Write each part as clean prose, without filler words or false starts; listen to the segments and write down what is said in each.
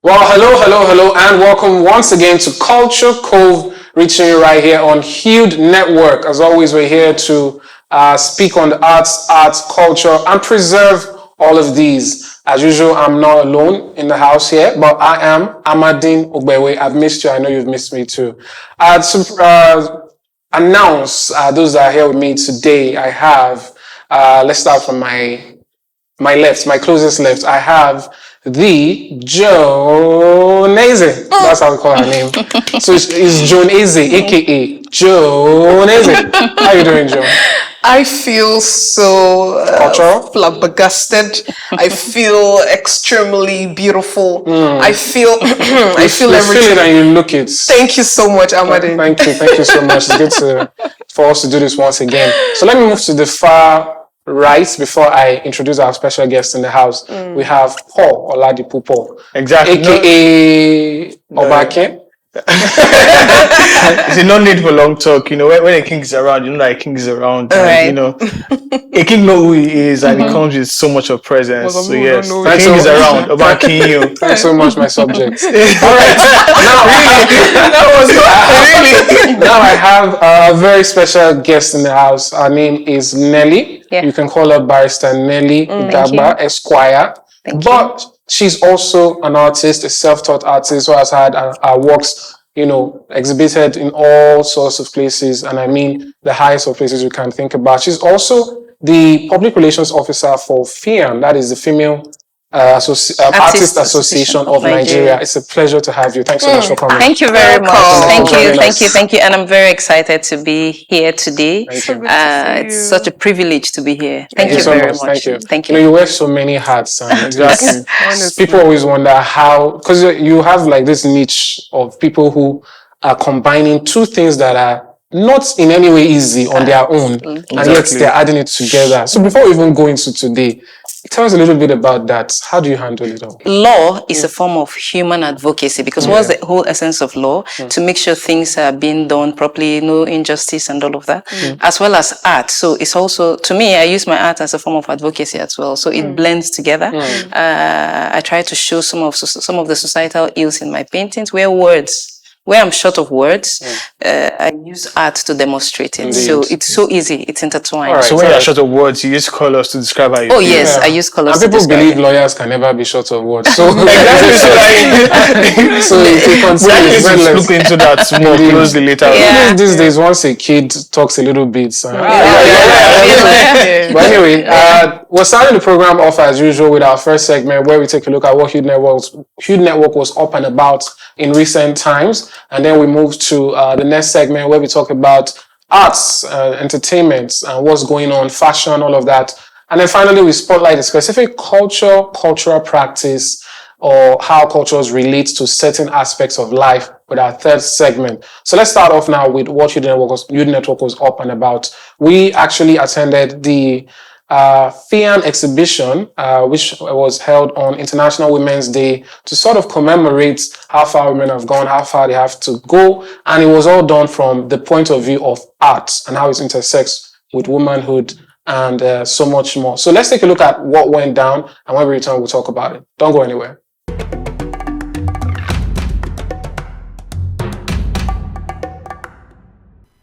Well, hello, and welcome once again to Culture Cove, reaching you right here on Hued Network. As always, we're here to speak on the arts, culture, and preserve all of these. As usual, I'm not alone in the house here, but I am Amadin Ogbewe. I've missed you. I know you've missed me too. To announce those that are here with me today, I have, let's start from my left, my closest left. I have the Joan Eze. That's how we call her name. So it's Joan Eze, aka Joan Eze. How you doing, Joan? I feel so flabbergasted. I feel extremely beautiful. I feel I feel everything. You feel it and you look it. Thank you so much, Amadin. Thank you so much. It's good for us to do this once again. So let me move to the far right before I introduce our special guest in the house. We have Paul Oladipupo. Exactly. AKA Obake. There's no need for long talk. You know, when a king is around, you know that a king is around. Right. You know, a king knows who he is and he comes with so much of presence. So yes, the king is around. Obake you. Thanks so much, my subjects. All right. Now I have a very special guest in the house. Her name is Nelly. Yeah. You can call her Barrister Nelly Idagba, Esquire. But she's also an artist, a self-taught artist who has had her works, exhibited in all sorts of places. And I mean the highest of places you can think about. She's also the public relations officer for FEEAN, that is the Female Artist Association of Nigeria. It's a pleasure to have you. Thanks so much for coming. Thank you very much. Thank you. And I'm very excited to be here today. It's such a privilege to be here. Thank you very much. Thank you. You wear so many hats. And people always wonder how, because you have like this niche of people who are combining two things that are not in any way easy on their own, and yet they're adding it together. So before we even go into today, tell us a little bit about that. How do you handle it all? Law is a form of human advocacy because what's the whole essence of law? To make sure things are being done properly, no injustice and all of that, as well as art. So it's also, to me, I use my art as a form of advocacy as well. So it blends together. I try to show some of the societal ills in my paintings where I'm short of words, I use art to demonstrate it. Indeed. So it's so easy. It's intertwined. Right, so when you're short of words, you use colors to describe how you feel. Oh, yes. I use colors to describe. And people believe lawyers can never be short of words. So, so if you continue, let's look into that more closely later. Yeah. These days, once a kid talks a little bit. But anyway, we're starting the program off as usual with our first segment where we take a look at what Hued Network was up and about in recent times. And then we move to the next segment where we talk about arts, entertainment, what's going on, fashion, all of that. And then finally, we spotlight a specific cultural practice, or how cultures relate to certain aspects of life with our third segment. So let's start off now with what Hued Network was up and about. We actually attended the FEEAN exhibition, which was held on International Women's Day to sort of commemorate how far women have gone, how far they have to go. And it was all done from the point of view of art and how it intersects with womanhood and so much more. So let's take a look at what went down, and when we return, we'll talk about it. Don't go anywhere.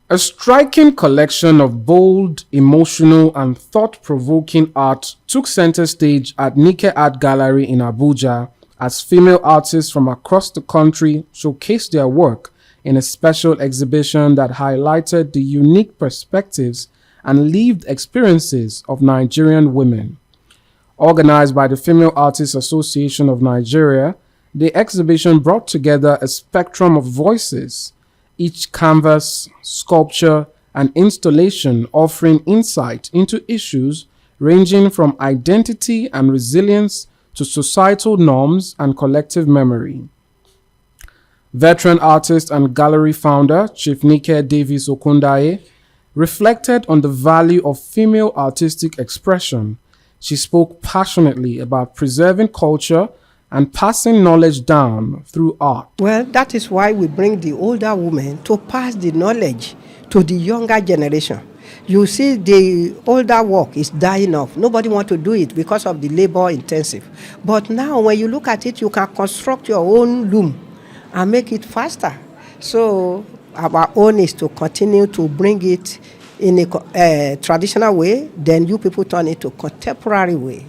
A striking collection of bold, emotional, and thought-provoking art took center stage at Nike Art Gallery in Abuja as female artists from across the country showcased their work in a special exhibition that highlighted the unique perspectives and lived experiences of Nigerian women. Organized by the Female Artists Association of Nigeria, the exhibition brought together a spectrum of voices, each canvas, sculpture, and installation offering insight into issues ranging from identity and resilience to societal norms and collective memory. Veteran artist and gallery founder Chief Nike Davis Okundaye reflected on the value of female artistic expression. She spoke passionately about preserving culture and passing knowledge down through art. Well, that is why we bring the older women to pass the knowledge to the younger generation. You see the older work is dying off. Nobody want to do it because of the labor intensive. But now when you look at it, you can construct your own loom and make it faster. So our own is to continue to bring it in a traditional way, then you people turn it to contemporary way.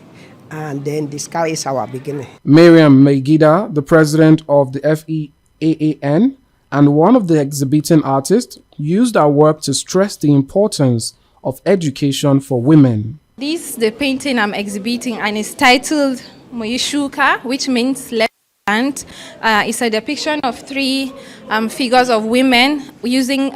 And then the sky is our beginning. Miriam Megida, the president of the FEAN and one of the exhibiting artists, used our work to stress the importance of education for women. This is the painting I'm exhibiting, and it's titled Moishuka, which means left hand. It's a depiction of three figures of women using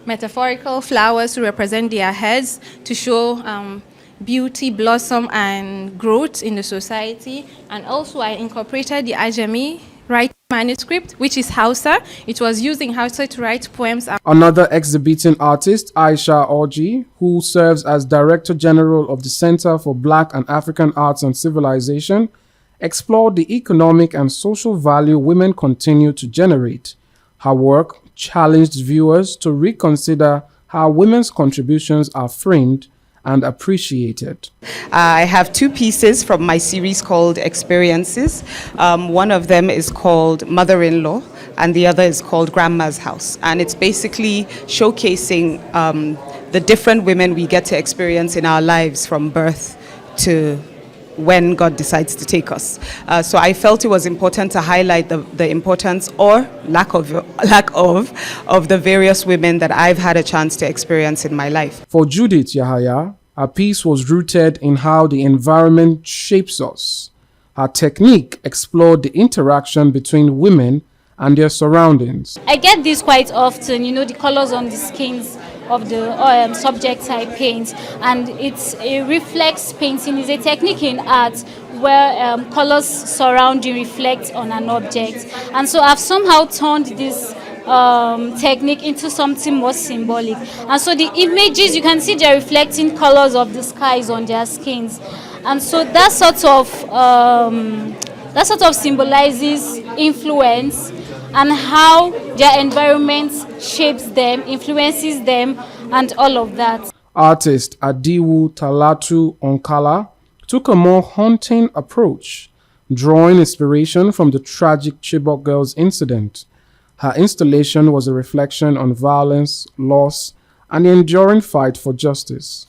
metaphorical flowers to represent their heads to show beauty, blossom, and growth in the society. And also I incorporated the Ajami writing manuscript, which is Hausa. It was used in Hausa to write poems. Another exhibiting artist, Aisha Orji, who serves as Director General of the Center for Black and African Arts and Civilization, explored the economic and social value women continue to generate. Her work challenged viewers to reconsider how women's contributions are framed and appreciated. I have two pieces from my series called Experiences. One of them is called Mother-in-Law and the other is called Grandma's House. And it's basically showcasing the different women we get to experience in our lives from birth to when God decides to take us. So I felt it was important to highlight the importance or lack of the various women that I've had a chance to experience in my life. For Judith Yahaya, her piece was rooted in how the environment shapes us. Her technique explored the interaction between women and their surroundings. I get this quite often, the colors on the skins of the subjects I paint, and it reflects painting is a technique in art where colors surrounding reflect on an object, and so I've somehow turned this technique into something more symbolic. And so the images, you can see they're reflecting colors of the skies on their skins, and so that sort of symbolizes influence and how their environment shapes them, influences them, and all of that. Artist Adiwu Talatu Onkala took a more haunting approach, drawing inspiration from the tragic Chibok girls incident. Her installation was a reflection on violence, loss, and the enduring fight for justice.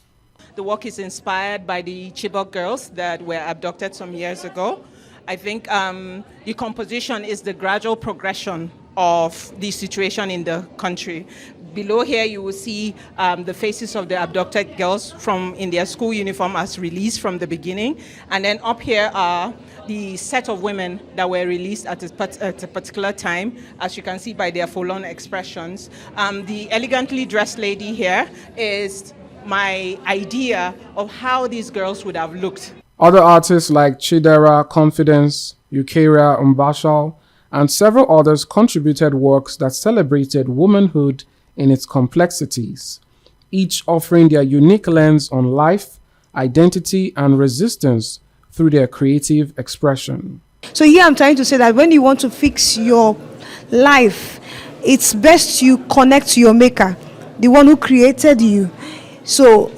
The work is inspired by the Chibok girls that were abducted some years ago. I think the composition is the gradual progression of the situation in the country. Below here, you will see the faces of the abducted girls in their school uniform as released from the beginning. And then up here are the set of women that were released at a particular time, as you can see by their full-on expressions. The elegantly dressed lady here is my idea of how these girls would have looked. Other artists like Chidera Confidence, Eukaria Umbashal, and several others contributed works that celebrated womanhood in its complexities, each offering their unique lens on life, identity, and resistance through their creative expression. So here I'm trying to say that when you want to fix your life, it's best you connect to your maker, the one who created you. So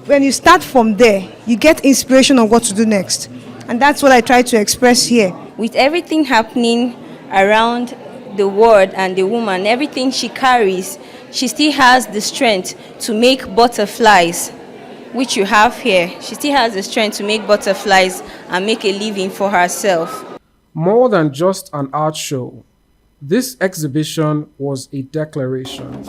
when you start from there, you get inspiration on what to do next. And that's what I try to express here. With everything happening around the world and the woman, everything she carries, she still has the strength to make butterflies, which you have here. She still has the strength to make butterflies and make a living for herself. More than just an art show, this exhibition was a declaration.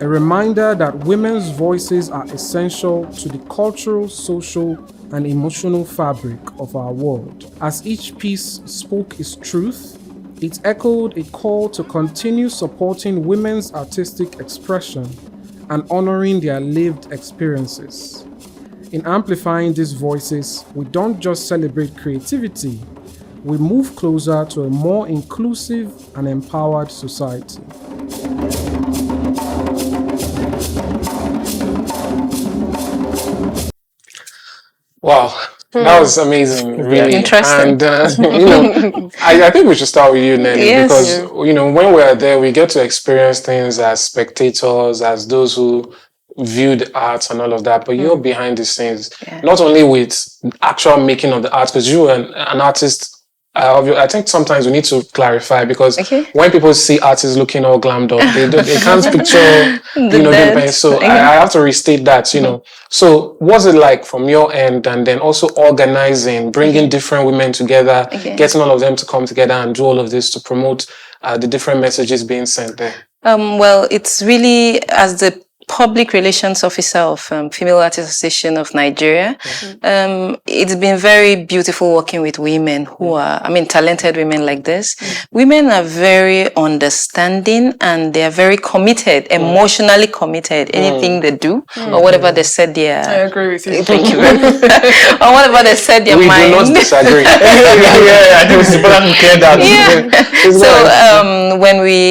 A reminder that women's voices are essential to the cultural, social, and emotional fabric of our world. As each piece spoke its truth, it echoed a call to continue supporting women's artistic expression and honoring their lived experiences. In amplifying these voices, we don't just celebrate creativity, we move closer to a more inclusive and empowered society. Wow, that was amazing, really. Interesting. And, I think we should start with you, Nelly, because, when we're there, we get to experience things as spectators, as those who view the arts and all of that, but you're behind the scenes, not only with actual making of the art, because you are an artist. I think sometimes we need to clarify, because when people see artists looking all glammed up, they can't picture, the pain. So I have to restate that, So what's it like from your end, and then also organizing, bringing different women together, getting all of them to come together and do all of this to promote the different messages being sent there? Well, it's really, as the Public Relations Officer of Female Artists Association of Nigeria. It's been very beautiful working with women who are, talented women like this. Women are very understanding, and they are very committed, emotionally committed. Anything they do or whatever they said their... I agree with you. Thank you very much. Or whatever they said their mind. We do not disagree. I think it's important to clear that. So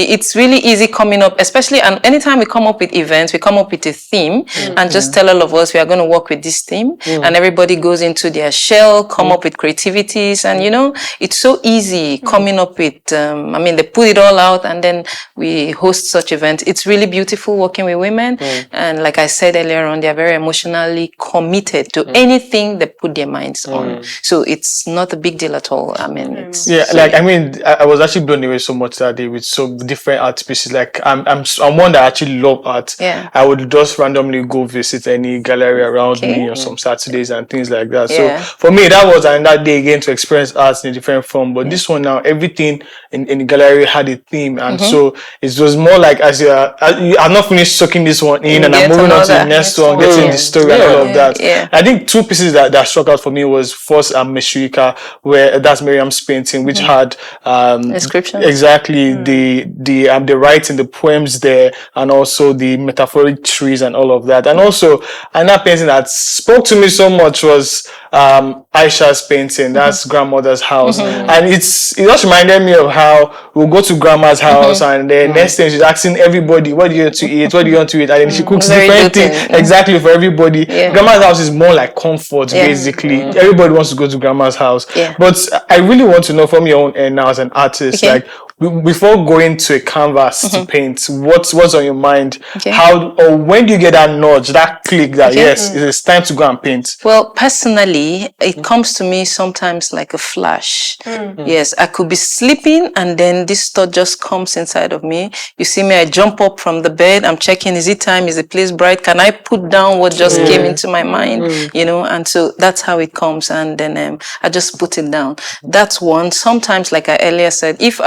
it's really easy coming up, especially, and anytime we come up with events, we come up with a theme and just tell all of us we are going to work with this theme, and everybody goes into their shell, come up with creativities, and it's so easy coming up with they put it all out, and then we host such events. It's really beautiful working with women, and like I said earlier on, they are very emotionally committed to anything they put their minds on, so it's not a big deal at all. I was actually blown away so much that day with so different art pieces. Like I'm one that actually love art. I would just randomly go visit any gallery around me on some Saturdays and things like that. So for me, that was another day again to experience arts in a different form. But this one now, everything in the gallery had a theme, and so it was more like as I'm not finished soaking this one in, and I'm moving on to the next one, getting the story and all of that. I think two pieces that struck out for me was first Meshurika, where that's Miriam's painting, which had description, exactly the writing, the poems there, and also the metaphoric trees and all of that. And also another painting that spoke to me so much was Aisha's painting. That's grandmother's house, and it just reminded me of how we'll go to grandma's house, and then next thing she's asking everybody, what do you want to eat, what do you want to eat, and then she cooks different things exactly for everybody. Grandma's house is more like comfort, basically. Everybody wants to go to grandma's house. But I really want to know from your own end now as an artist, like before going to a canvas to paint, what's on your mind? How or when do you get that nudge, that click that yes, it's time to go and paint? Well, personally, it comes to me sometimes like a flash. Yes, I could be sleeping, and then this thought just comes inside of me. You see me, I jump up from the bed, I'm checking, is it time, is the place bright, can I put down what just came into my mind, and so that's how it comes, and then I just put it down. That's one. Sometimes, like I earlier said, if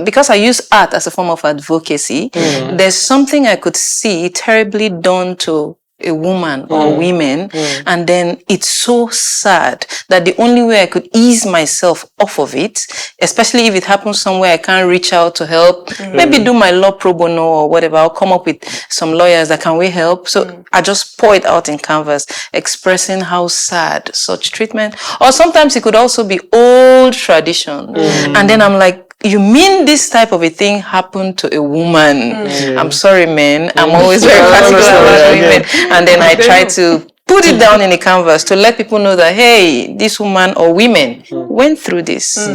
because I use art as a form of advocacy, there's something I could see terribly done to a woman or women, and then it's so sad that the only way I could ease myself off of it, especially if it happens somewhere I can't reach out to help, maybe do my law pro bono or whatever, I'll come up with some lawyers that can we help. So I just pour it out in canvas, expressing how sad such treatment, or sometimes it could also be old tradition, and then I'm like, you mean this type of a thing happened to a woman? I'm sorry, men. I'm always very particular about women. And then I try to put it down in a canvas to let people know that, hey, this woman or women went through this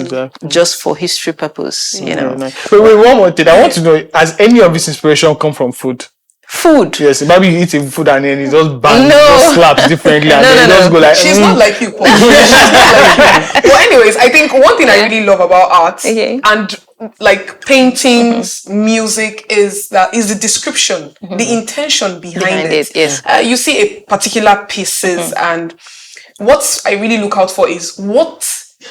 just for history purpose, But wait, one more thing. I want to know, has any of this inspiration come from food? Food. Yes, maybe you eat a food and then it just bangs, just slaps differently, and then it just go like. She's not like you, Paul. She's not like you. Well, anyways, I think one thing I really love about art and like paintings, music is the description, the intention behind it. Yes. You see a particular pieces, and what I really look out for is what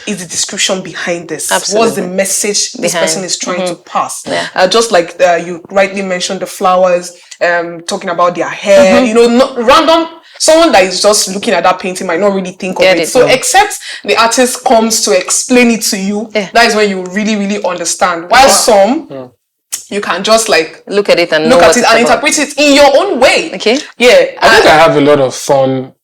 is the description behind this? Absolutely. What's the message this person is trying to pass? Just like you rightly mentioned the flowers, talking about their hair, not random. Someone that is just looking at that painting might not really think of it. So except the artist comes to explain it to you, that is when you really, really understand. While some you can just like look at it and interpret it in your own way. I think I have a lot of fun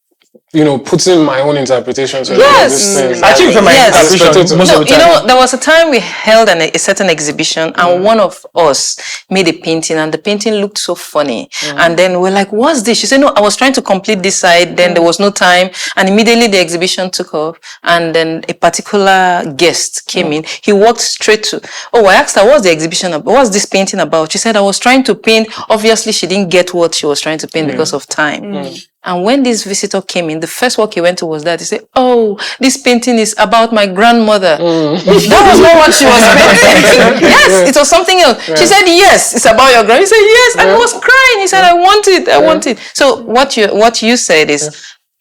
putting my own interpretation to Yes. this thing. Actually, from my interpretation, most of the time. There was a time we held a certain exhibition, and one of us made a painting, and the painting looked so funny. And then we're like, "What's this?" She said, "No, I was trying to complete this side. Then there was no time, and immediately the exhibition took off. And then a particular guest came in. He walked straight to. Oh, I asked her, "What's the exhibition about? What's this painting about?" She said, "I was trying to paint." Obviously, she didn't get what she was trying to paint because of time. And when this visitor came in, the first work he went to was that. He said, "Oh, this painting is about my grandmother." That was not what she was painting. Yes, it was something else. She said, "Yes, it's about your grandmother." He said, "Yes," and he was crying. He said, "I want it, I want it." So what you said is,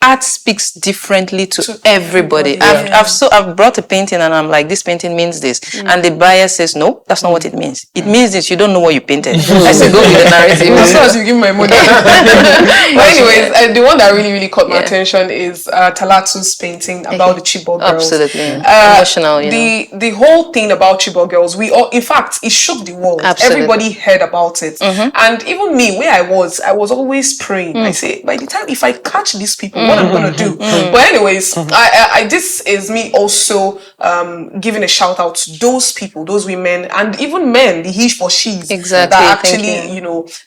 art speaks differently to everybody. I've brought a painting and I'm like, "This painting means this," and the buyer says, "No, that's not what it means. It means this. You don't know what you painted." I said, "Go with the narrative." As soon as you give me my money. But anyways, the one that really caught my attention is Talatu's painting about the Chibok girls. Absolutely emotional. The whole thing about Chibok girls, in fact, it shook the world. Absolutely. Everybody heard about it, and even me, where I was always praying. I say, by the time if I catch these people, what I'm gonna do. But anyways, I this is me also giving a shout out to those people, those women, and even men, the he for she's that actually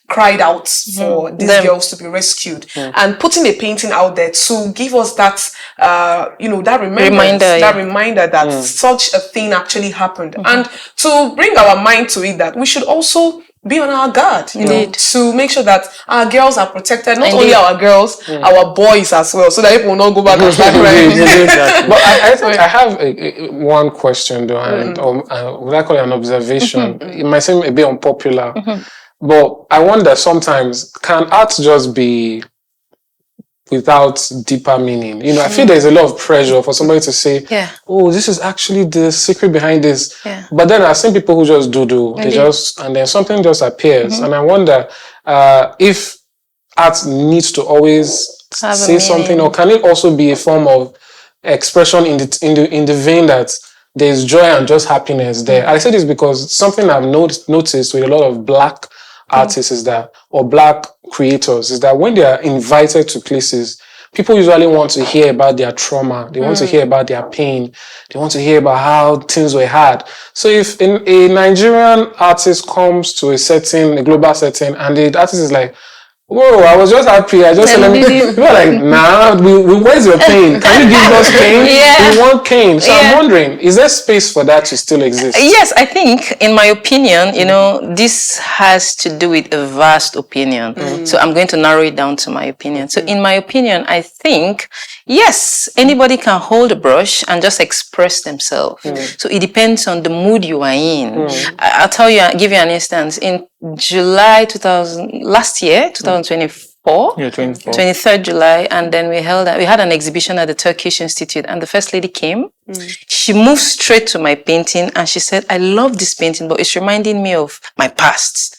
cried out for these girls to be rescued, and putting a painting out there to give us that that reminder that such a thing actually happened, and to bring our mind to it that we should also be on our guard, to make sure that our girls are protected. Not only our girls, our boys as well, so that people will not go back and start crying. But I have one question though, and would I call it an observation? It might seem a bit unpopular, but I wonder sometimes, can art just be without deeper meaning? I feel there's a lot of pressure for somebody to say, "Oh, this is actually the secret behind this." But then I've seen people who just do. They and then something just appears. And I wonder if art needs to always say something, or can it also be a form of expression in the vein that there's joy and just happiness there. I say this because something I've noticed with a lot of Black artists or Black creators is that when they are invited to places, people usually want to hear about their trauma. They want to hear about their pain. They want to hear about how things were hard. So if a Nigerian artist comes to a global setting, and the artist is like, "Whoa, I was just happy. I just people are like, nah, where's your pain? Can you give us pain? We want pain." So I'm wondering, is there space for that to still exist? Yes, I think, in my opinion, this has to do with a vast opinion. So I'm going to narrow it down to my opinion. So in my opinion, I think, yes, anybody can hold a brush and just express themselves. So it depends on the mood you are in. I'll give you an instance. In July 2024, 23rd July, and then we had an exhibition at the Turkish Institute, and the First Lady came. She moved straight to my painting and she said, "I love this painting, but it's reminding me of my past.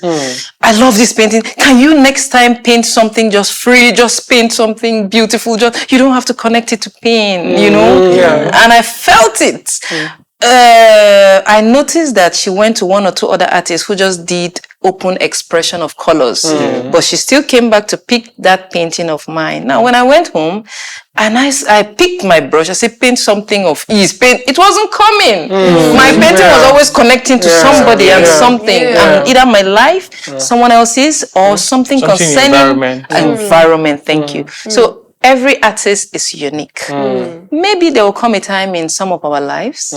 I love this painting. Can you next time paint something just free, just paint something beautiful? You don't have to connect it to pain, And I felt it. I noticed that she went to one or two other artists who just did open expression of colors, but she still came back to pick that painting of mine. Now, when I went home and I picked my brush, I said, "Paint something of ease." It wasn't coming. My painting was always connecting to somebody and something, either my life, someone else's, or something concerning environment. Thank you. So every artist is unique. Maybe there will come a time in some of our lives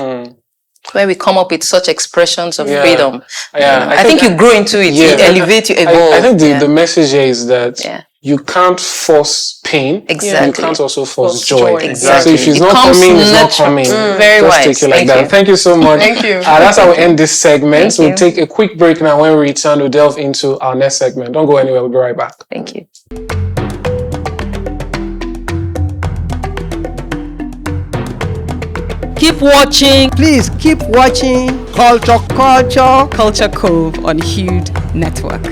where we come up with such expressions of freedom. I think you grow into it, you elevate, you evolve. I think the message here is that you can't force pain. Exactly. You can't also force joy. Exactly. So if it's not coming, it's not coming. Very Just wise. take it like that. Thank you so much. Thank you. That's how we end this segment. So we'll take a quick break now. When we return, we'll delve into our next segment. Don't go anywhere. We'll be right back. Thank you. Keep watching. Please keep watching Culture Cove on Hued Network.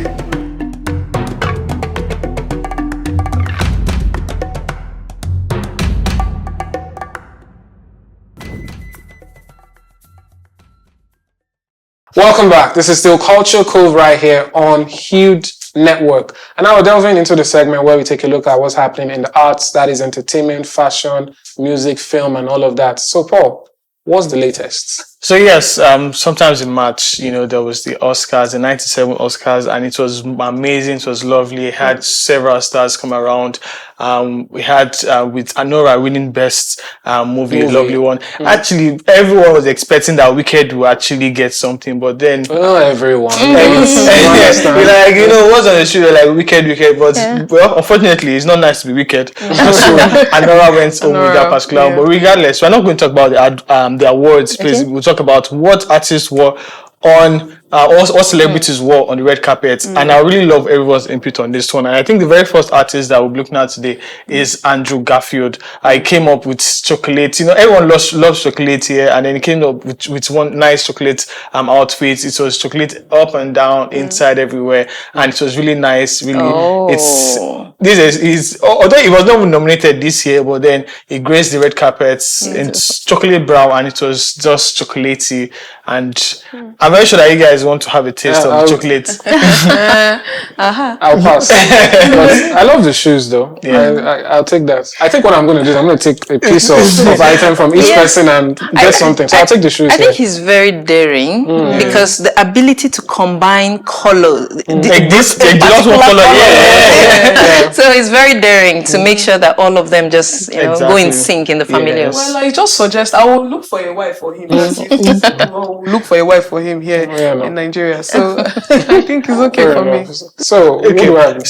Welcome back. This is still Culture Cove right here on Hued network. And now we're delving into the segment where we take a look at what's happening in the arts, that is entertainment, fashion, music, film, and all of that. So, Paul, what's the latest? So yes, sometimes in March, there was the Oscars, the 97 Oscars, and it was amazing. It was lovely. It had several stars come around. We had with Anora winning best movie, a lovely one. Actually, everyone was expecting that Wicked would actually get something, but then not everyone. What's on the show like Wicked, but well, unfortunately, it's not nice to be Wicked. So Anora went home with that particular one. But regardless, we're not going to talk about the awards. Please, we'll talk about what artists were on. All celebrities were on the red carpet, and I really love everyone's input on this one. And I think the very first artist that we'll be looking at today is Andrew Garfield. He came up with chocolate. Everyone loves chocolate here, and then he came up with one nice chocolate outfit. It was chocolate up and down, inside, everywhere, and it was really nice. Really, although it was not nominated this year, but then it graced the red carpets in chocolate brown, and it was just chocolatey. And I'm very sure that you guys want to have a taste of the chocolate. I'll pass. I love the shoes though. I'll take that. I think what I'm going to do is I'm going to take a piece of item from each person and get something. So I'll take the shoes. I think he's very daring because the ability to combine colors. So he's very daring to make sure that all of them just go in sync in the family. Well, I just suggest I will look for a wife for him. Look for a wife for him here in Nigeria. So I think it's okay for me. So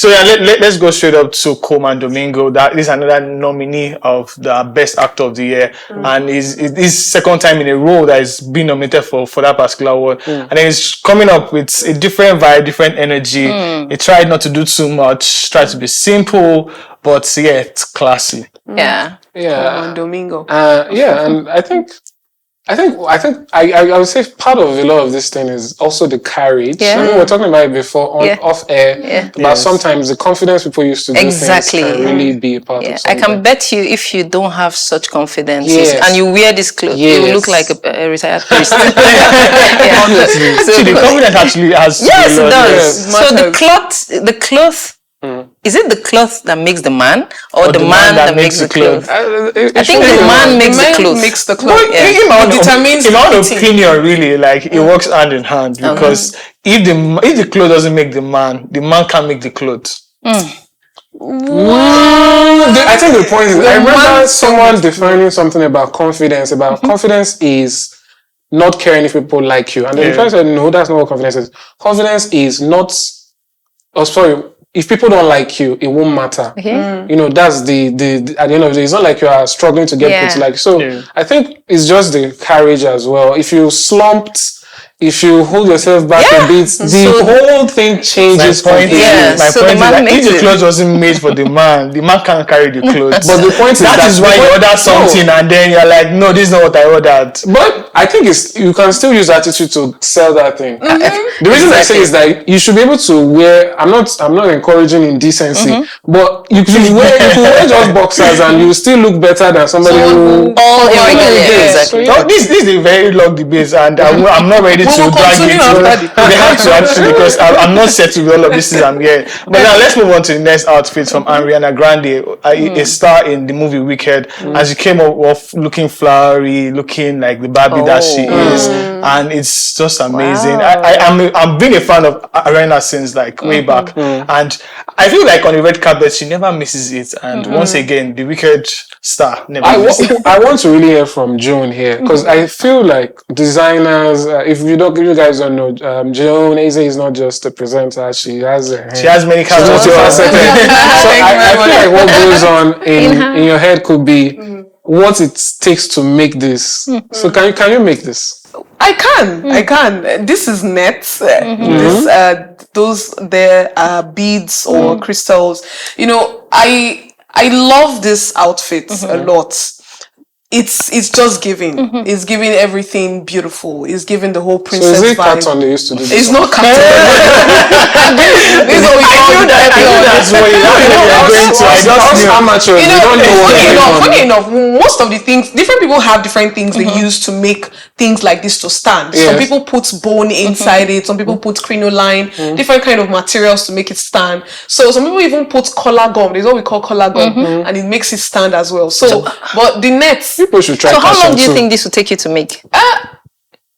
let's go straight up to Coleman Domingo. That is another nominee of the Best Actor of the Year, and is second time in a row that is being nominated for that particular award. And then he's coming up with a different vibe, different energy. He tried not to do too much, tried to be simple, but it's classy. Coleman Domingo. And I think I would say part of a lot of this thing is also the courage. I mean, we were talking about it before off air, but sometimes the confidence people used to do things can really be a part of something. I can bet you if you don't have such confidence and you wear this clothes, you will look like a retired priest. So the confidence actually has it does. So the cloth. Is it the cloth that makes the man, or the man that makes the cloth? I think the man makes the cloth. Makes the cloth. In my own opinion, really, like it works hand in hand, because if the cloth doesn't make the man can't make the clothes. I think the point is, I remember someone defining something about confidence. Confidence is not caring if people like you, and then the person said, "No, that's not what confidence is. Confidence is not." Oh, sorry. If people don't like you, it won't matter. That's the at the end of the day, it's not like you are struggling to get people to like. So I think it's just the courage as well. If you slumped, if you hold yourself back a bit, the whole thing changes completely. My point is that if the clothes wasn't made for the man can't carry the clothes. But the point is that is why you order something and then you're like, no, this is not what I ordered. But I think you can still use attitude to sell that thing. The reason I say is that you should be able to wear. I'm not encouraging indecency, but you can wear just boxers and you still look better than somebody who all exactly. This is a very long debate, and I'm not ready to drag it. They have to actually, because I'm not set with all of this I'm here. But now let's move on to the next outfit from Ariana Grande, a star in the movie Wicked, as she came off looking flowery, looking like the Barbie that she is, and it's just amazing. I'm being a fan of Ariana since like way back, and I feel like on the red carpet she never misses it. And once again, the Wicked star never misses it. I want to really hear from Joan here, because I feel like designers, if you guys don't know, Joan Eze is not just a presenter; she has many characters. So I feel like what goes on in your head could be what it takes to make this. So can you make this? I can. This is nets. Those there are beads or crystals. I love this outfit a lot. It's just giving. It's giving everything beautiful. It's giving the whole princess vibe. So is it vibe. carton they used to do this? It's not carton. This is what we call that's what you're going to. I just amateurs. You don't know what enough, most of the things, different people have different things they use to make things like this to stand. Some people put bone inside it, some people put crinoline, different kind of materials to make it stand. So some people even put collar gum. There's what we call collar gum, and it makes it stand as well. So but the nets, people should try. So how long do you think this will take you to make?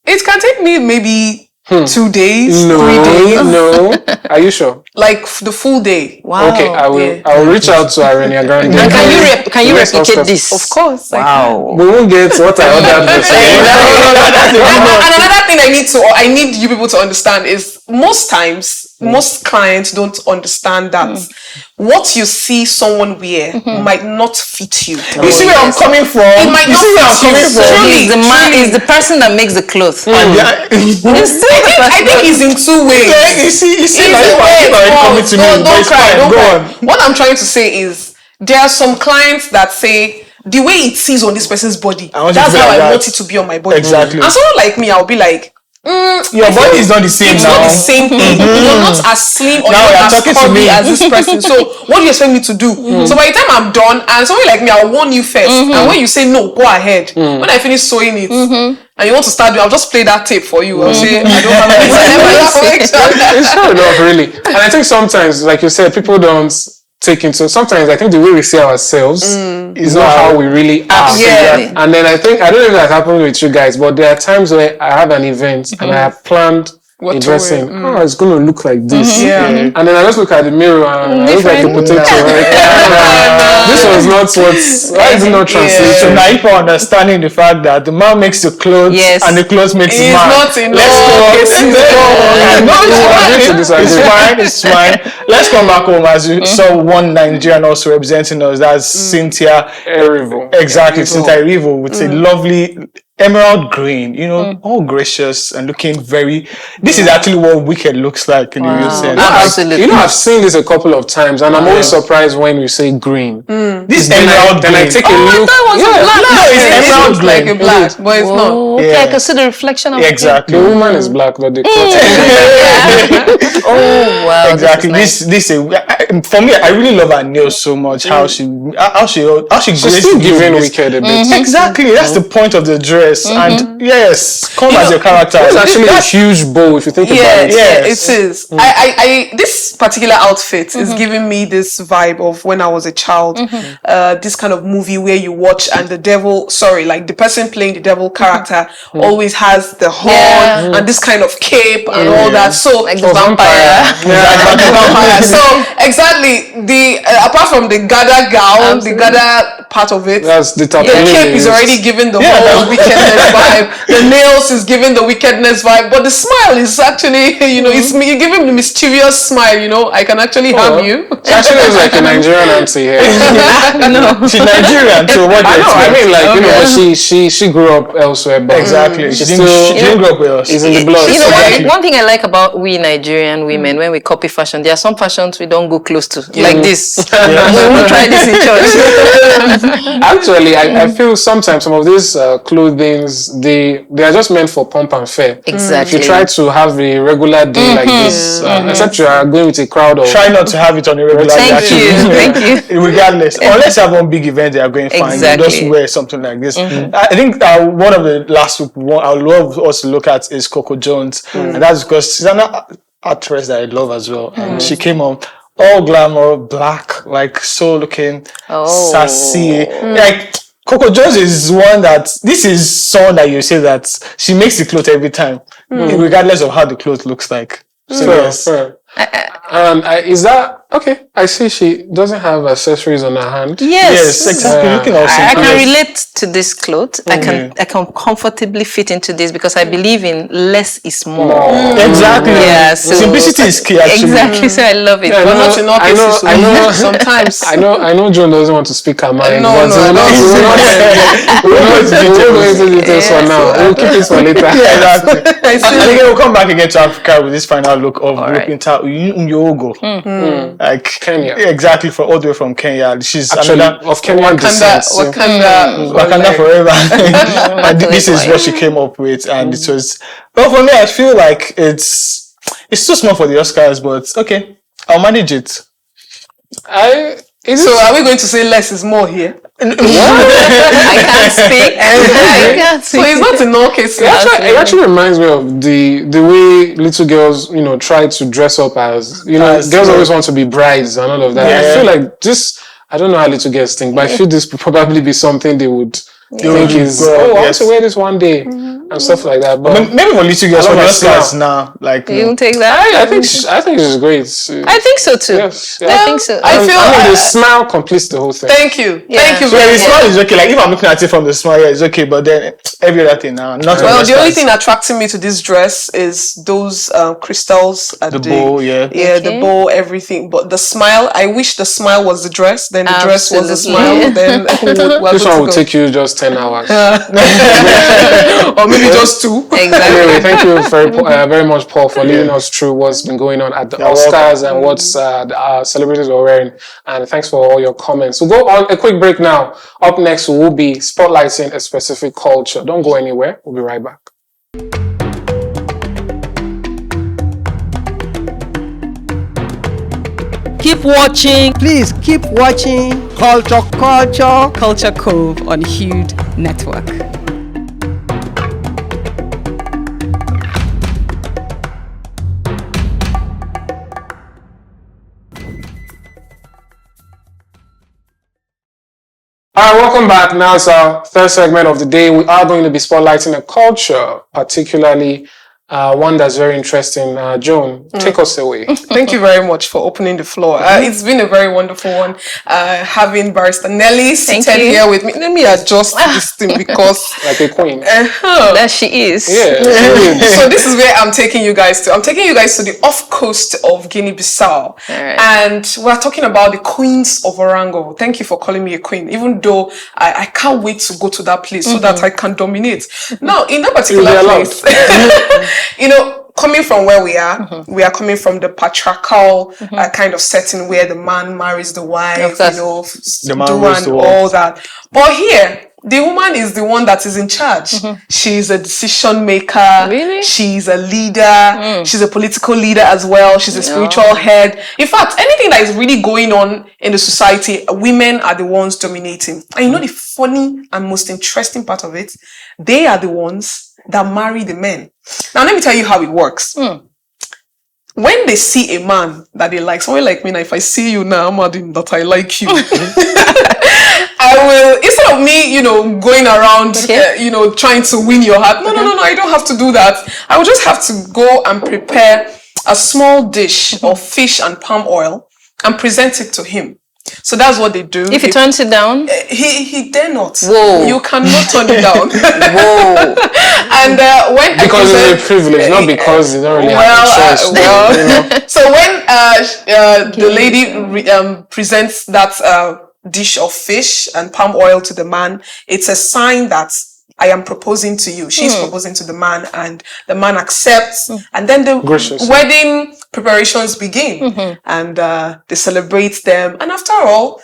It can take me maybe 2 days, 3 days. No. Are you sure? Like the full day. Wow. Okay, I will reach out to Arenia Grande. And can you replicate this? Of course. Wow. We won't get what I ordered. And another thing I need you people to understand is most times, most clients don't understand that what you see someone wear might not fit you. You see where I'm coming from? It might not fit you. Truly, the man is the person that makes the clothes. I think it's in two ways. You see, coming to me. Don't cry. Go on. What I'm trying to say is there are some clients that say the way it sees on this person's body, that's how I want it to be on my body. Exactly. And someone like me, I'll be like, your body is not the same it's now. not the same thing. You're not as slim or Now not as talking to curvy me. as this person. So what do you expect me to do? So by the time I'm done, and someone like me, I'll warn you first. And when you say no, go ahead. When I finish sewing it, and you want to start doing, I'll just play that tape for you. I'll say, I don't have any. It's true enough, really. And I think sometimes, like you said, people don't take into. Sometimes I think the way we see ourselves is not how we really are. Absolutely. And then I don't know if that happened with you guys, but there are times where I have an event and I have planned a dressing. It's going to look like this. And then I just look at the mirror and I look like a potato. This was not why is it not translated? So now people are understanding the fact that the man makes the clothes and the clothes makes the man. It's not It's fine. Let's come back home. As you saw one Nigerian also representing us, that's Cynthia Erivo. Exactly, Cynthia Erivo with a lovely emerald green, all gracious and looking very. This is actually what Wicked looks like in the real sense. Absolutely. I've seen this a couple of times, and I'm always surprised when you say green. This emerald green. Then I take a look. It's emerald green. Like a black, but it's not. Okay, I can see the reflection of exactly. The woman is black, but the cloth. Oh wow! Exactly. This for me, I really love her nails so much. How she She's still giving Wicked a bit. Exactly. That's the point of the dress. And yes, come as your character. It's actually a huge bow if you think about it. Yes, it is. I this particular outfit is giving me this vibe of when I was a child. This kind of movie where you watch and the person playing the devil character always has the horn and this kind of cape and all that. So like the vampire. So exactly apart from the Gada gown, the Gada part of it, that's the cape is already giving the whole wickedness vibe. The nails is giving the wickedness vibe, but the smile is actually, it's me giving the mischievous smile. I can actually harm you. She actually looks like a Nigerian auntie here. No, she's Nigerian. So what? I mean, but she grew up elsewhere. But exactly. She didn't grow up with us. It's in the blood. One thing I like about we Nigerian women when we copy fashion, there are some fashions we don't go close to, like this. We won't try this in church. Actually, I feel sometimes some of these clothings they are just meant for pomp and fare. Exactly. If you try to have a regular day like this, except you are going with a crowd of. Try not to have it on a regular day. Thank you. Regardless, unless you have one big event they are going fine, you just wear something like this. I think one of the last one I would love us to look at is Coco Jones, and that's because she's an actress that I love as well. And she came on all glamour, black, like so looking sassy, like. Coco Jones is one this is someone that you say that she makes the clothes every time, regardless of how the clothes looks like. So fair. Is that okay? I see she doesn't have accessories on her hand. Yes, exactly. Looking awesome. I can relate to this clothes. I can comfortably fit into this because I believe in less is more. Exactly. Yeah. So simplicity is key. Actually. Exactly. So I love it. Yeah, but not in all cases. I know. Sometimes. I know. Joan doesn't want to speak her mind. No. We'll go into details for now. We'll keep it for later. Yeah, exactly. And again, we'll come back again to Africa with this final look of Nyogo. Like Kenya. Exactly, all the way from Kenya. She's actually of Kenyan descent. Wakanda forever. And this is what she came up with, and it was. Well, for me, I feel like it's too small for the Oscars, but okay, I'll manage it. So are we going to say less is more here? I can't speak. I can't So it's not in all cases. It actually reminds me of the way little girls, try to dress up as, girls always want to be brides and all of that. Yeah. I feel like this, I don't know how little girls think, but I feel this would probably be something they would think is, I want to wear this one day and stuff like that. But maybe for little girls, for girls now, like you take that. I think it's great. I think so too. Yes, I think so. I feel the smile completes the whole thing. Thank you. Thank you So very the much. smile is okay. Like if I'm looking at it from the smile, yeah, it's okay. But then every other thing now, not. Well, the only thing attracting me to this dress is those crystals at the bow, the bow, everything. But the smile, I wish the smile was the dress. Then the dress was the smile. Then this one will take you just 10 hours, or maybe just 2. Exactly. Anyway, thank you very much, Paul, for leading us through what's been going on at the Oscars and what our celebrities were wearing. And thanks for all your comments. We'll go on a quick break now. Up next, we'll be spotlighting a specific culture. Don't go anywhere. We'll be right back. Keep watching. Please keep watching Culture Cove on Hued Network. All right, welcome back. Now it's our third segment of the day. We are going to be spotlighting a culture, particularly one that's very interesting. Joan, take us away. Thank you very much for opening the floor. It's been a very wonderful one. Having Barrister Nelly seated here with me. Let me adjust this thing because like a queen. That she is. Yeah. So this is where I'm taking you guys to. I'm taking you guys to the off coast of Guinea-Bissau. Right. And we're talking about the Queens of Orango. Thank you for calling me a queen, even though I can't wait to go to that place so that I can dominate. Now, in that particular place, coming from where we are coming from the patriarchal kind of setting where the man marries the wife, the man and all that. But here, the woman is the one that is in charge. She's a decision maker. Really? She's a leader. She's a political leader as well. She's a spiritual head. In fact, anything that is really going on in the society, women are the ones dominating. And the funny and most interesting part of it, they are the ones that marry the men. Now, let me tell you how it works. When they see a man that they like, someone like me, now if I see you now, Amadin, that I like you, I will, instead of me, going around, trying to win your heart. No, I don't have to do that. I will just have to go and prepare a small dish of fish and palm oil and present it to him. So that's what they do. If he turns it down? He dare not. Whoa. You cannot turn it down. Whoa. And when because it's a privilege, not because they don't really have a choice. So when the lady presents that dish of fish and palm oil to the man, it's a sign that I am proposing to you. She's proposing to the man, and the man accepts. And then the wedding preparations begin, and they celebrate them. And after all,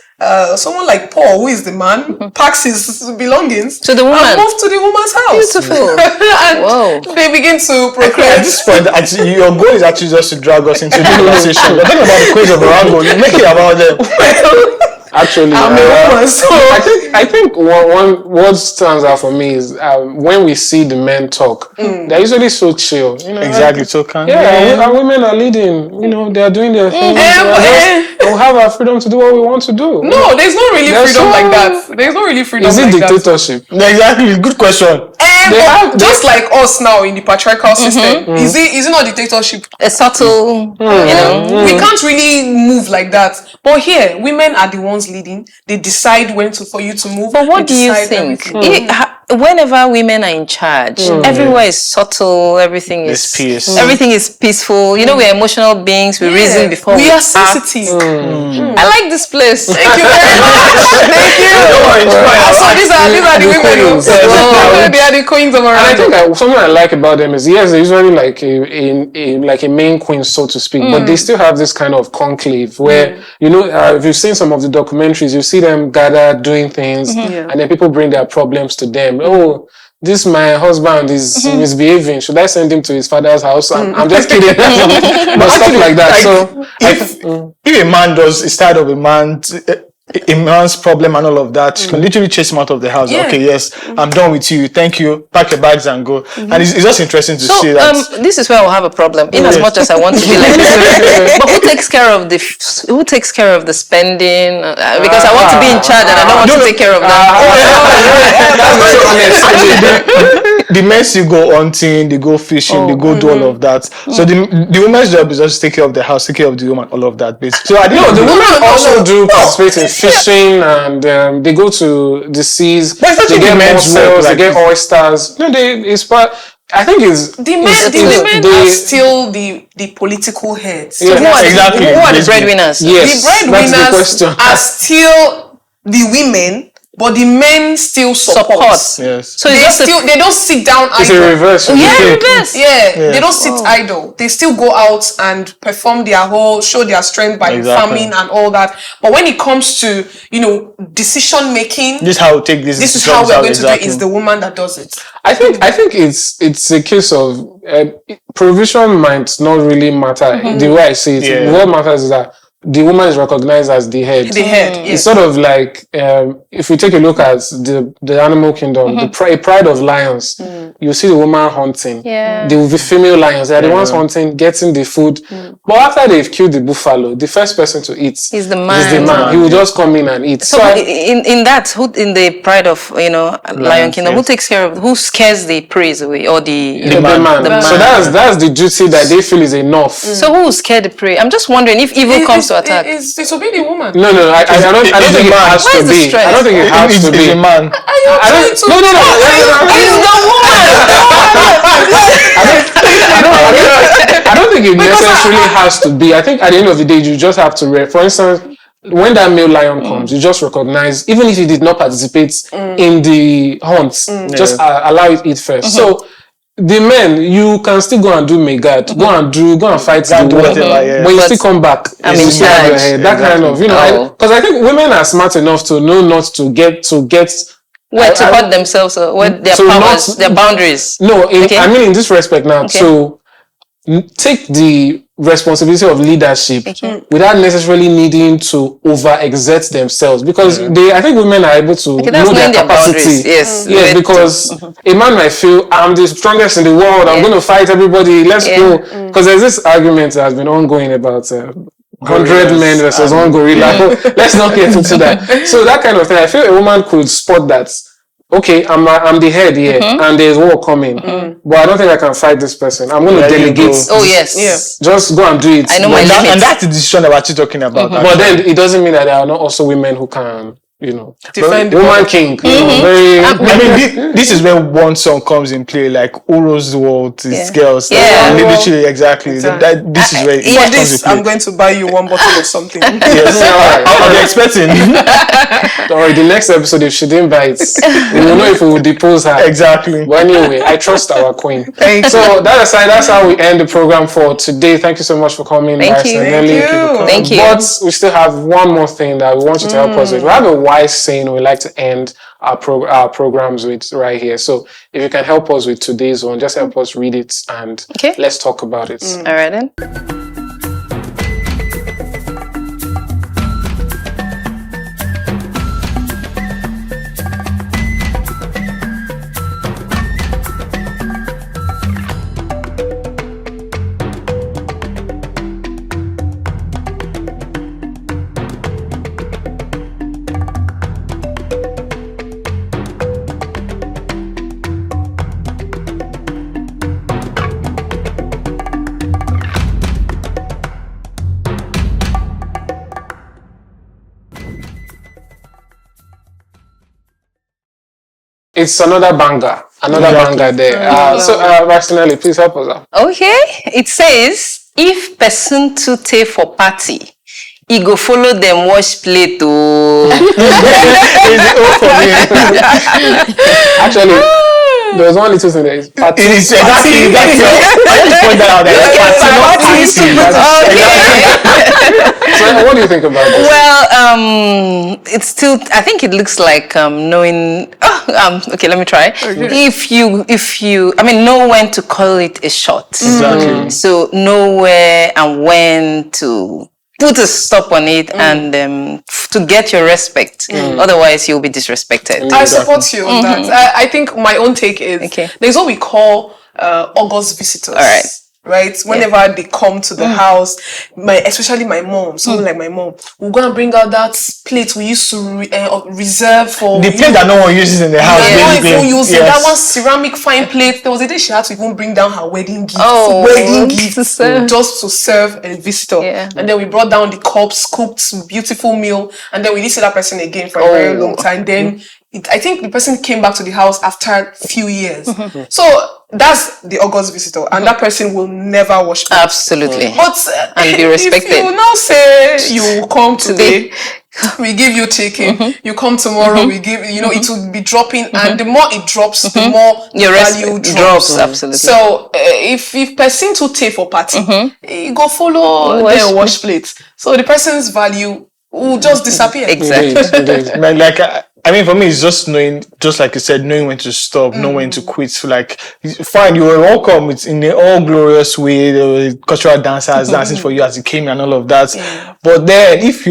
someone like Paul, who is the man, packs his belongings to the woman and moves to the woman's house. Beautiful. And they begin to procreate. At this point, actually, your goal is actually just to drag us into the conversation. We're talking about the Queens of Orango. You make it about them. Actually, I'm a woman, so I think what stands out for me is when we see the men talk, they're usually so chill. Exactly, so calm. Our women are leading. They are doing their thing. We'll have our freedom to do what we want to do. No, there's not really freedom like that. There's not really freedom. Is it like dictatorship? Exactly, good question. Just like us now in the patriarchal system, is it not dictatorship? A subtle, we can't really move like that. But here, women are the ones leading. They decide when for you to move. But what do you think? Whenever women are in charge, everywhere is subtle. Everything is peace. Everything is peaceful. We're emotional beings. We reason before we are act. sensitive. I like this place. Thank you very much. Thank you. So these are the women. They are the queens of Orango. And I think something I like about them is they're usually like a main queen, so to speak, but they still have this kind of conclave where if you've seen some of the documentaries, you see them gather doing things, and then people bring their problems to them. Oh, my husband is misbehaving. Should I send him to his father's house? I'm just kidding. But stuff like that. If a man is tired of a man a man's problem and all of that, she can literally chase him out of the house. Yeah. Okay, yes, I'm done with you. Thank you. Pack your bags and go. And it's just interesting to see that. This is where I'll have a problem. In as much as I want to be like this, but who takes care of the spending? Because I want to be in charge and I don't want to take care of that. The men still go hunting, they go fishing, they go do all of that. So the woman's job is just to take care of the house, take care of the woman, all of that. Basically. So I didn't know the women also do participate in fishing, and they go to the seas. They get mussels, they get oysters. No, it's part. I think it's the women are still the political heads. So who are the breadwinners? Yes, the breadwinners are still the women. But the men still support. Yes. So they don't sit down idle. It's a reverse. Reverse. Yeah. They don't sit idle. They still go out and perform show their strength by farming and all that. But when it comes to, decision making, this is how we take this. This is how we're going to do it. It's the woman that does it. I think it's a case of provision might not really matter. The way I see it, what matters is that the woman is recognized as the head. The head, yes. It's sort of like, if we take a look at the animal kingdom, the pride of lions, you see the woman hunting. Yeah. The female lions, they're the ones hunting, getting the food. But after they've killed the buffalo, the first person to eat is the man. He will just come in and eat. So in the pride of, lion kingdom, who takes care of, who scares the prey away, or the man? So that's the duty that they feel is enough. So who will scare the prey? I'm just wondering if evil comes to attack. It's disobey the woman. No, I don't think it has to be. I don't think it has to be. It's a man. Are you trying to? No. It's the woman. I don't think it necessarily has to be. I think at the end of the day, you just have to. For instance, when that male lion comes, you just recognize, even if he did not participate in the hunts, just allow it eat first. So. The men, you can still go and do Megad, go and fight the war, but you still come back. I'm in charge. That kind of, because I think women are smart enough to know not to get where to hurt themselves, or where their powers, their boundaries. No, I mean in this respect now, so take the responsibility of leadership without necessarily needing to overexert themselves, because I think women are able to know their capacity. Yes, because a man might feel, I'm the strongest in the world, I'm going to fight everybody, let's go. Because there's this argument that has been ongoing about 100 men versus one gorilla. Let's not get into that. So that kind of thing, I feel a woman could spot that. Okay, I'm the head here, and there's war coming. But I don't think I can fight this person. I'm going to delegate. Oh yes. Just go and do it. I know my limits. And that's the decision that we're actually talking about. But then it doesn't mean that there are not also women who can, defend woman king. This is when one song comes in play, like who rules the world is girls. Literally, exactly. This is where for this, I'm going to buy you one bottle of something. Yes, I'm expecting. Don't worry, the next episode, if she didn't buy it, we will know if we will depose her. Exactly. But anyway, I trust our queen. So that aside, that's how we end the program for today. Thank you so much for coming. Thank you. Thank you. But we still have one more thing that we want you to help us with. We have a wise saying we like to end our programs with right here. So if you can help us with today's one, just help us read it and let's talk about it. All right then. It's another banger there. So, Nelly, please help us out. Okay, it says, if person too take for party, he go follow them wash plate. Actually, there was one little thing there. Party. It is exactly. I just point that out. So, what do you think about this? Well, it's still. I think it looks like knowing. Okay, let me try. Okay. If you, know when to call it a shot. Exactly. So know where and when to put a stop on it and to get your respect. Otherwise, you'll be disrespected. I support you on that. I think my own take is there's what we call August visitors. All right. Right? Whenever they come to the house, especially my mom, someone like my mom, we're gonna bring out that plate we used to reserve for the plate that no one uses in the house. No one even uses that one ceramic fine plate. There was a day she had to even bring down her wedding gift, just to serve a visitor. And then we brought down the cups, cooked beautiful meal, and then we didn't see that person again for a very long time. Then I think the person came back to the house after a few years. So that's the August visitor, and that person will never wash plates. Absolutely. But and be respected. If you now say you come today, we give you chicken. You come tomorrow, we give it will be dropping, and the more it drops, the more your value drops. Absolutely. So if person to take for party, you go follow their wash plates. So the person's value will just disappear. Exactly. I mean, for me, it's just knowing, just like you said, knowing when to stop, knowing when to quit. So, like, fine, you were welcome. It's in an all glorious way. There were cultural dancers dancing for you as you came and all of that. But then, if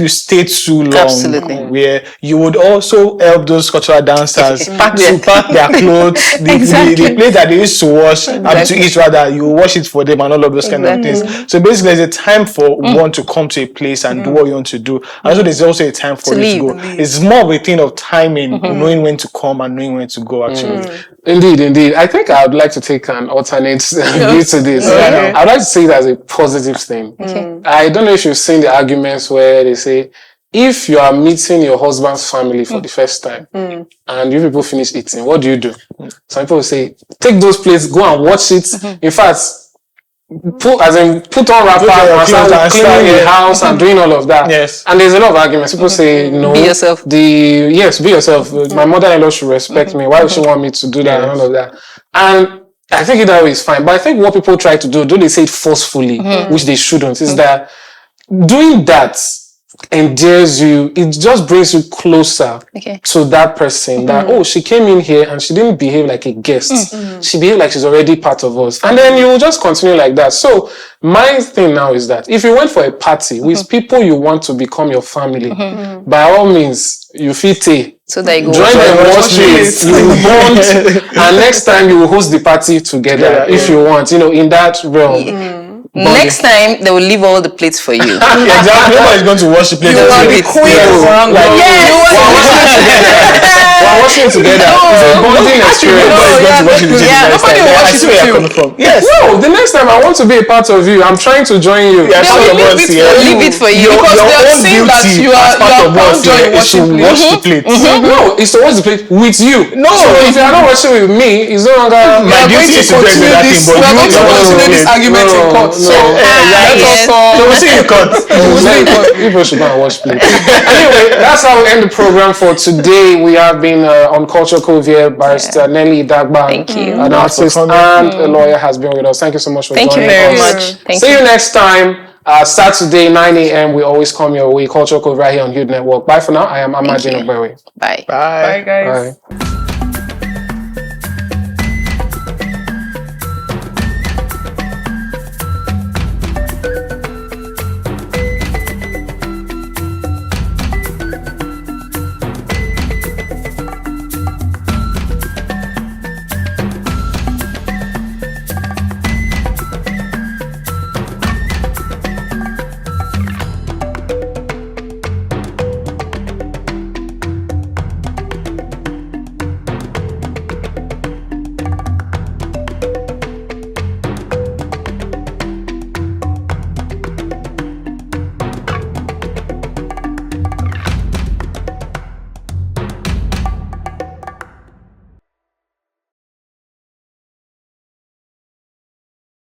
you stay too long, where you would also help those cultural dancers to pack their clothes, the plate that they used to wash, to eat rather, you wash it for them and all of those kind of things. So basically, there's a time for one to come to a place and do what you want to do. And so there's also a time for you to go. It's more of a thing of timing, knowing when to come and knowing when to go, actually. Indeed. I think I would like to take an alternate view to this. I would like to see it as a positive thing. I don't know if you've seen the arguments where they say, if you are meeting your husband's family for the first time and you people finish eating, what do? Some people will say, take those plates, go and watch it. In fact, put on wrapper and start cleaning the house and doing all of that. And there's a lot of arguments. People say, no, be yourself. Be yourself. My mother-in-law should respect me. Why would she want me to do that and all of that? And I think that way is fine. But I think what people try to do, though they say it forcefully, which they shouldn't, is that doing that endears you, it just brings you closer to that person. That she came in here and she didn't behave like a guest. She behaved like she's already part of us. And then you will just continue like that. So my thing now is that if you went for a party with people you want to become your family, by all means, you fit so that you go join them, watch it, you will bond, and next time you will host the party together if you want, in that realm. Next time, they will leave all the plates for you. Exactly. Nobody's going to wash the plates. You will be Queens of Orango. We're washing it together. It's a bonding experience. Nobody will wash it with you. Yes. No, the next time I want to be a part of you. I'm trying to join you. They will leave it for you. Because they are saying that you are bound join washing wash the plates. No, it's to wash the plate with you. No. So if you are not washing with me, it's no longer my duty is to do everything. We are going to continue this argument in court. So we'll see you in court. People should go and watch play. Anyway, that's how we end the program for today. We have been on Culture Cove here. Barrister Nelly Idagba, an artist and a lawyer, has been with us. Thank you so much for joining us. Thank you very much. See you next time. Saturday, 9 a.m. We always come your way. Culture Cove right here on Huge Network. Bye for now. I am Amadin Ogbewe. Bye. Bye, guys. Bye.